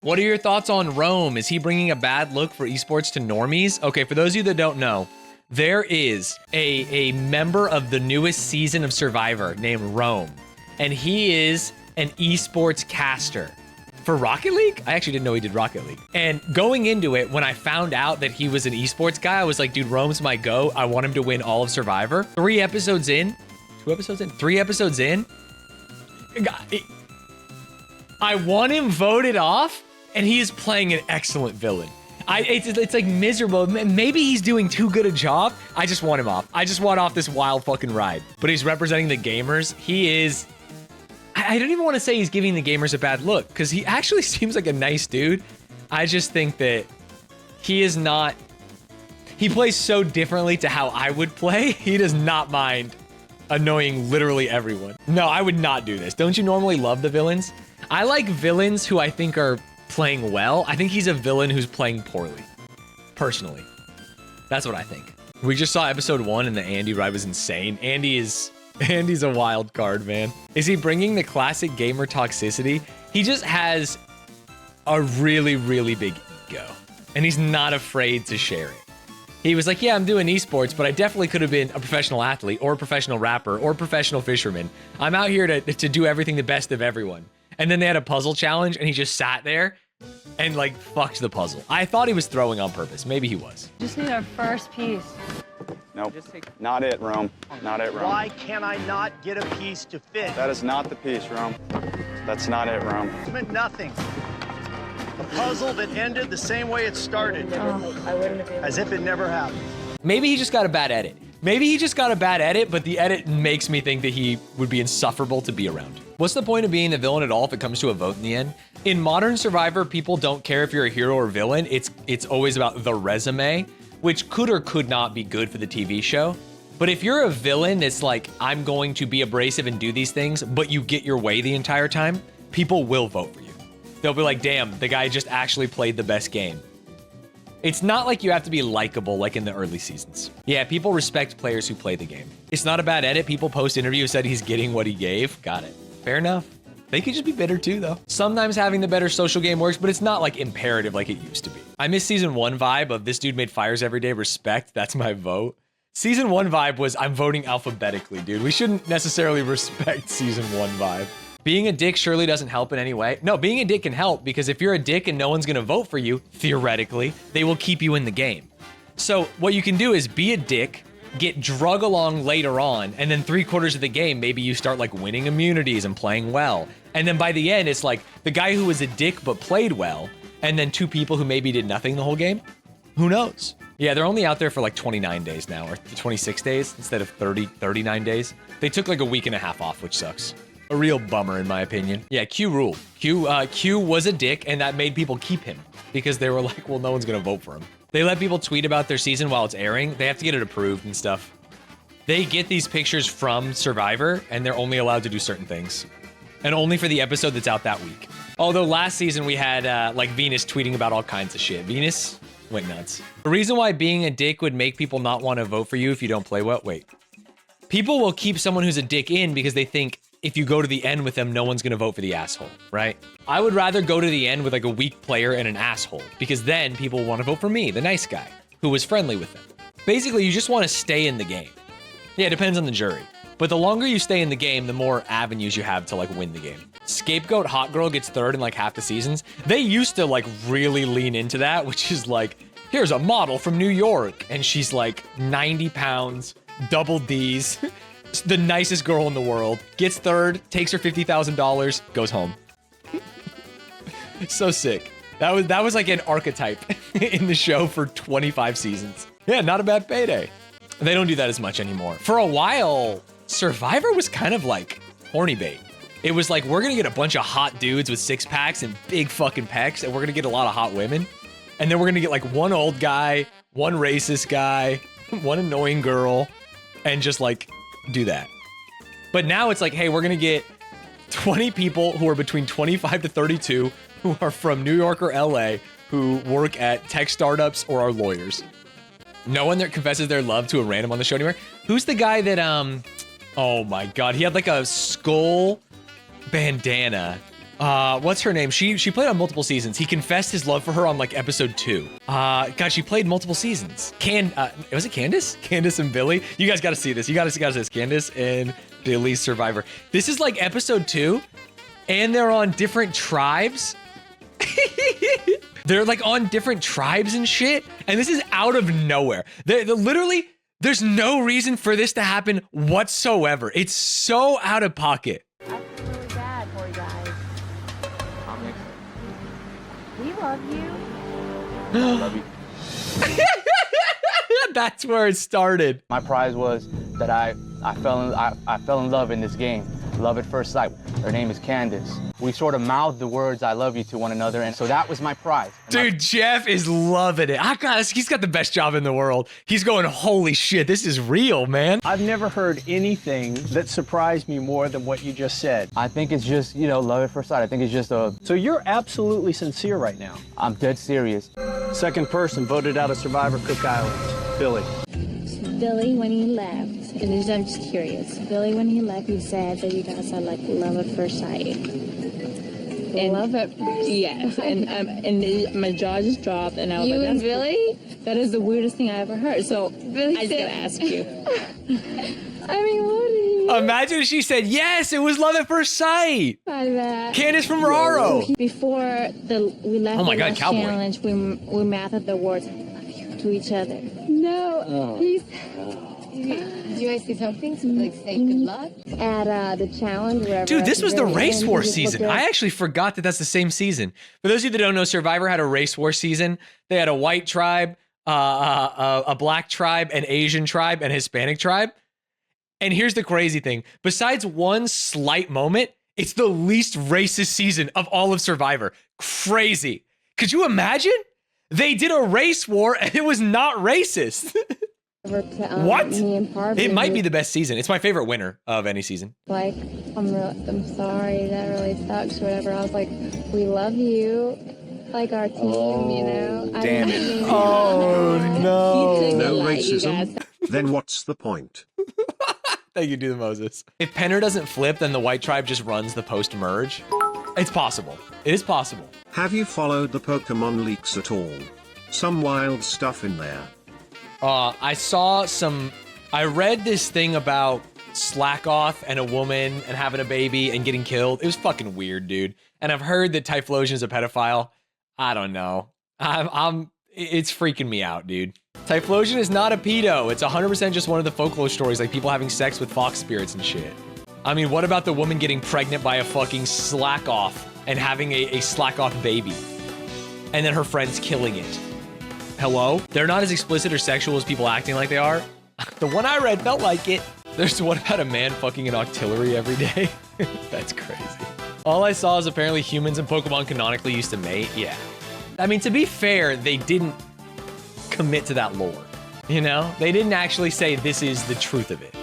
What are your thoughts on Rome? Is he bringing a bad look for esports to normies? Okay, for those of you that don't know, there is a member of the newest season of Survivor named Rome, and he is an esports caster for Rocket League. I actually didn't know he did Rocket League. And going into it, when I found out that he was an esports guy, I was like, dude, Rome's my go. I want him to win all of Survivor. 3 episodes in, 2 episodes in, 3 episodes in, I want him voted off, and he is playing an excellent villain. It's like miserable. Maybe he's doing too good a job. I just want him off. I just want off this wild fucking ride. But he's representing the gamers. He is... I don't even want to say he's giving the gamers a bad look, because he actually seems like a nice dude. I just think that he is not... He plays so differently to how I would play. He does not mind annoying literally everyone. No, I would not do this. Don't you normally love the villains? I like villains who I think are playing well. I think he's a villain who's playing poorly, personally. That's what I think. We just saw episode 1 and the Andy ride was insane. Andy's a wild card, man. Is he bringing the classic gamer toxicity? He just has a really, really big ego, and he's not afraid to share it. He was like, yeah, I'm doing esports, but I definitely could have been a professional athlete or a professional rapper or professional fisherman. I'm out here to do everything the best of everyone. And then they had a puzzle challenge, and he just sat there and like fucked the puzzle. I thought he was throwing on purpose. Maybe he was. Just need our first piece. Nope, not it, Rome. Not it, Rome. Why can I not get a piece to fit? That is not the piece, Rome. That's not it, Rome. It meant nothing. A puzzle that ended the same way it started. As if it never happened. Maybe he just got a bad edit. Maybe he just got a bad edit, but the edit makes me think that he would be insufferable to be around. What's the point of being the villain at all if it comes to a vote in the end? In modern Survivor, people don't care if you're a hero or villain. It's always about the resume, which could or could not be good for the TV show. But if you're a villain, it's like, I'm going to be abrasive and do these things, but you get your way the entire time, people will vote for you. They'll be like, damn, the guy just actually played the best game. It's not like you have to be likable like in the early seasons. Yeah, people respect players who play the game. It's not a bad edit. People post interviews said he's getting what he gave. Got it. Fair enough. They could just be bitter too, though. Sometimes having the better social game works, but it's not like imperative like it used to be. I miss season 1 vibe of this dude made fires every day. Respect. That's my vote. Season 1 vibe was I'm voting alphabetically, dude. We shouldn't necessarily respect season 1 vibe. Being a dick surely doesn't help in any way. No, being a dick can help, because if you're a dick and no one's gonna vote for you, theoretically, they will keep you in the game. So what you can do is be a dick, get drug along later on, and then 3/4 of the game, maybe you start like winning immunities and playing well. And then by the end, it's like the guy who was a dick but played well, and then 2 people who maybe did nothing the whole game. Who knows? Yeah, they're only out there for like 29 days now, or 26 days instead of 39 days. They took like a week and a half off, which sucks. A real bummer in my opinion. Yeah, Q ruled. Q was a dick, and that made people keep him because they were like, well, no one's gonna vote for him. They let people tweet about their season while it's airing. They have to get it approved and stuff. They get these pictures from Survivor, and they're only allowed to do certain things. And only for the episode that's out that week. Although last season we had like Venus tweeting about all kinds of shit. Venus went nuts. The reason why being a dick would make people not want to vote for you if you don't play well, wait. People will keep someone who's a dick in because they think if you go to the end with them, no one's gonna vote for the asshole, right? I would rather go to the end with like a weak player and an asshole, because then people want to vote for me, the nice guy, who was friendly with them. Basically, you just want to stay in the game. Yeah, it depends on the jury. But the longer you stay in the game, the more avenues you have to like win the game. Scapegoat Hot Girl gets 3rd in like half the seasons. They used to like really lean into that, which is like, here's a model from New York, and she's like 90 pounds, double D's, the nicest girl in the world, gets 3rd, takes her $50,000, goes home. So sick. That was like an archetype in the show for 25 seasons. Yeah, not a bad payday. They don't do that as much anymore. For a while, Survivor was kind of like horny bait. It was like, we're gonna get a bunch of hot dudes with 6-packs and big fucking pecs, and we're gonna get a lot of hot women. And then we're gonna get like one old guy, one racist guy, one annoying girl, and just like do that. But now it's like, hey, we're gonna get 20 people who are between 25 to 32 who are from New York or LA who work at tech startups or are lawyers. No one that confesses their love to a random on the show anymore. Who's the guy that, oh my God, he had like a skull bandana What's her name? She played on multiple seasons. He confessed his love for her on like episode 2. God, she played multiple seasons. Was it Candace? Candace and Billy. You guys got to see this. You got to see this. Candace and Billy's Survivor. This is like episode 2, and they're on different tribes. They're like on different tribes and shit, and this is out of nowhere. They're literally, there's no reason for this to happen whatsoever. It's so out of pocket. I feel really bad for you guys. We love you. Love you. That's where it started. My prize was that I fell in love in this game. Love at first sight. Her name is Candace. We sort of mouthed the words "I love you" to one another, and so that was my prize. Dude, Jeff is loving it. He's got the best job in the world. He's going, holy shit, this is real, man. I've never heard anything that surprised me more than what you just said. I think it's just, you know, love at first sight. I think it's just a... So you're absolutely sincere right now. I'm dead serious. Second person voted out of Survivor Cook Islands, Billy. Billy, when he left, and I'm just curious, Billy, when he left, you said that you guys had like love at first sight. And, love at yes, and my jaw just dropped, and I was like, and Billy? That is the weirdest thing I ever heard. So Billy I just gotta ask you. I mean, what do you? Imagine if she said, yes, it was love at first sight. By that. Candace from Raro. Before we left Oh my the God, last Cowboy. challenge, we mouthed the words "I love you" to each other. No, he's. Do you guys say something? Like say good luck? At the challenge, whatever. Dude, this was the Race War He season. looked I actually forgot that that's the same season. For those of you that don't know, Survivor had a Race War season. They had a white tribe, a black tribe, an Asian tribe, and a Hispanic tribe. And here's the crazy thing. Besides one slight moment, it's the least racist season of all of Survivor. Crazy. Could you imagine? They did a race war and it was not racist. What? It might be the best season. It's my favorite winner of any season. Like, I'm sorry, that really sucks, whatever. I was like, we love you, like our team, you know? Damn it. Oh, no. No racism? Then what's the point? Thank you, Do the Moses. If Penner doesn't flip, then the white tribe just runs the post-merge. It's possible. It is possible. Have you followed the Pokémon leaks at all? Some wild stuff in there. I read this thing about slack off and a woman and having a baby and getting killed. It was fucking weird, dude. And I've heard that Typhlosion is a pedophile. I don't know. It's freaking me out, dude. Typhlosion is not a pedo. It's 100% just one of the folklore stories, like people having sex with fox spirits and shit. I mean, what about the woman getting pregnant by a fucking slack off and having a slack off baby? And then her friends killing it. Hello? They're not as explicit or sexual as people acting like they are. The one I read felt like it. There's one about a man fucking an octillery every day. That's crazy. All I saw is apparently humans and Pokemon canonically used to mate. Yeah. I mean, to be fair, they didn't commit to that lore. You know? They didn't actually say this is the truth of it.